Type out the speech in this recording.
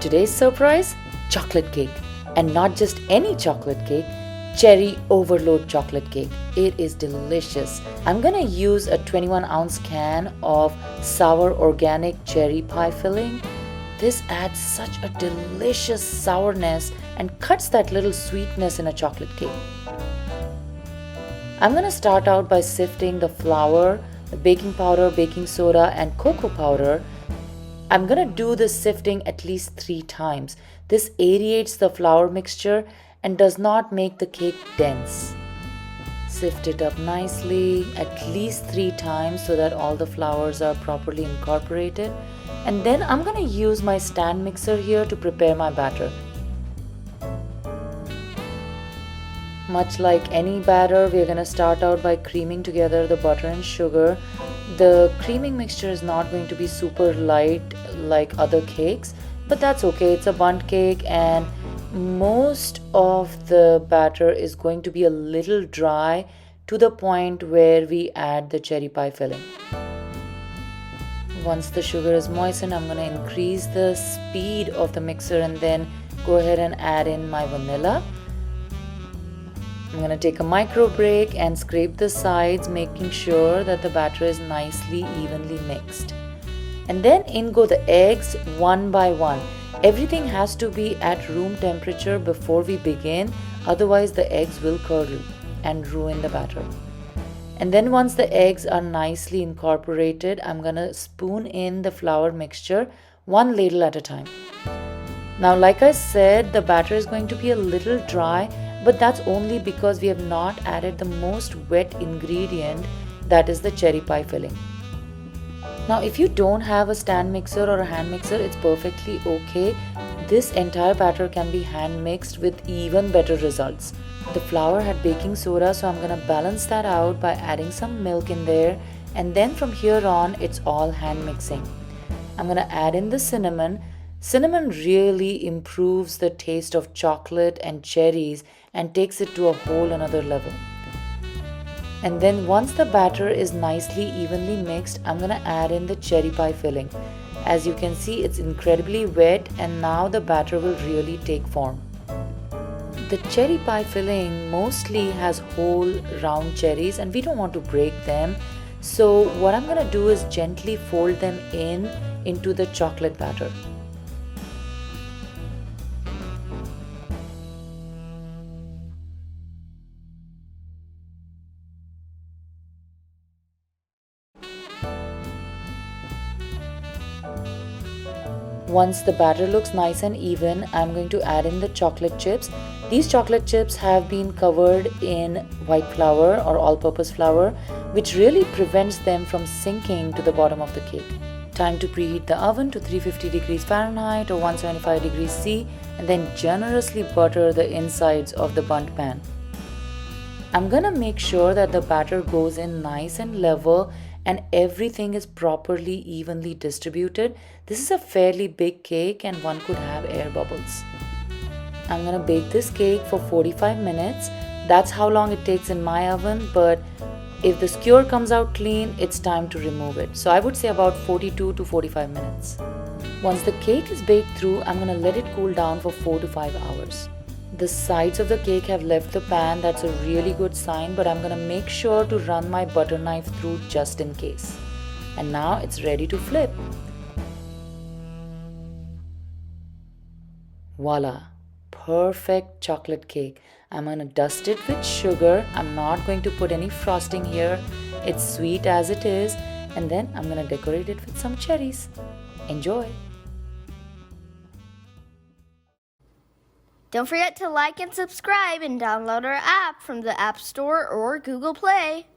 today's surprise, chocolate cake. And not just any chocolate cake, cherry overload chocolate cake. It is delicious. I'm gonna use a 21-ounce can of sour organic cherry pie filling. This adds such a delicious sourness and cuts that little sweetness in a chocolate cake. I'm gonna start out by sifting the flour, the baking powder, baking soda, and cocoa powder. I'm gonna do this sifting at least 3 times. This aerates the flour mixture and does not make the cake dense. Sift it up nicely at least 3 times so that all the flours are properly incorporated. And then I'm gonna use my stand mixer here to prepare my batter. Much like any batter, we're gonna start out by creaming together the butter and sugar. The creaming mixture is not going to be super light like other cakes, but that's okay. It's a bundt cake and most of the batter is going to be a little dry to the point where we add the cherry pie filling. Once the sugar is moistened, I'm going to increase the speed of the mixer and then go ahead and add in my vanilla. I'm going to take a micro break and scrape the sides, making sure that the batter is nicely evenly mixed. And then in go the eggs one by one. Everything has to be at room temperature before we begin, otherwise the eggs will curdle and ruin the batter. And then once the eggs are nicely incorporated, I'm gonna spoon in the flour mixture 1 ladle at a time. Now, like I said, the batter is going to be a little dry, but that's only because we have not added the most wet ingredient, that is the cherry pie filling. Now, if you don't have a stand mixer or a hand mixer, it's perfectly okay. This entire batter can be hand mixed with even better results. The flour had baking soda, so I'm gonna balance that out by adding some milk in there, and then from here on it's all hand mixing. I'm gonna add in the cinnamon. Cinnamon really improves the taste of chocolate and cherries and takes it to a whole another level. And then once the batter is nicely evenly mixed, I'm gonna add in the cherry pie filling. As you can see, it's incredibly wet and now the batter will really take form. The cherry pie filling mostly has whole round cherries and we don't want to break them. So what I'm gonna do is gently fold them into the chocolate batter. Once the batter looks nice and even, I'm going to add in the chocolate chips. These chocolate chips have been covered in white flour or all-purpose flour, which really prevents them from sinking to the bottom of the cake. Time to preheat the oven to 350 degrees Fahrenheit or 175 degrees C and then generously butter the insides of the bundt pan. I'm gonna make sure that the batter goes in nice and level and everything is properly evenly distributed. This is a fairly big cake and one could have air bubbles. I'm gonna bake this cake for 45 minutes. That's how long it takes in my oven, but if the skewer comes out clean, it's time to remove it. So I would say about 42 to 45 minutes. Once the cake is baked through, I'm gonna let it cool down for 4 to 5 hours. The sides of the cake have left the pan. That's a really good sign, but I'm gonna make sure to run my butter knife through just in case. And now it's ready to flip. Voila, perfect chocolate cake. I'm gonna dust it with sugar. I'm not going to put any frosting here. It's sweet as it is. And then I'm gonna decorate it with some cherries. Enjoy. Don't forget to like and subscribe and download our app from the App Store or Google Play.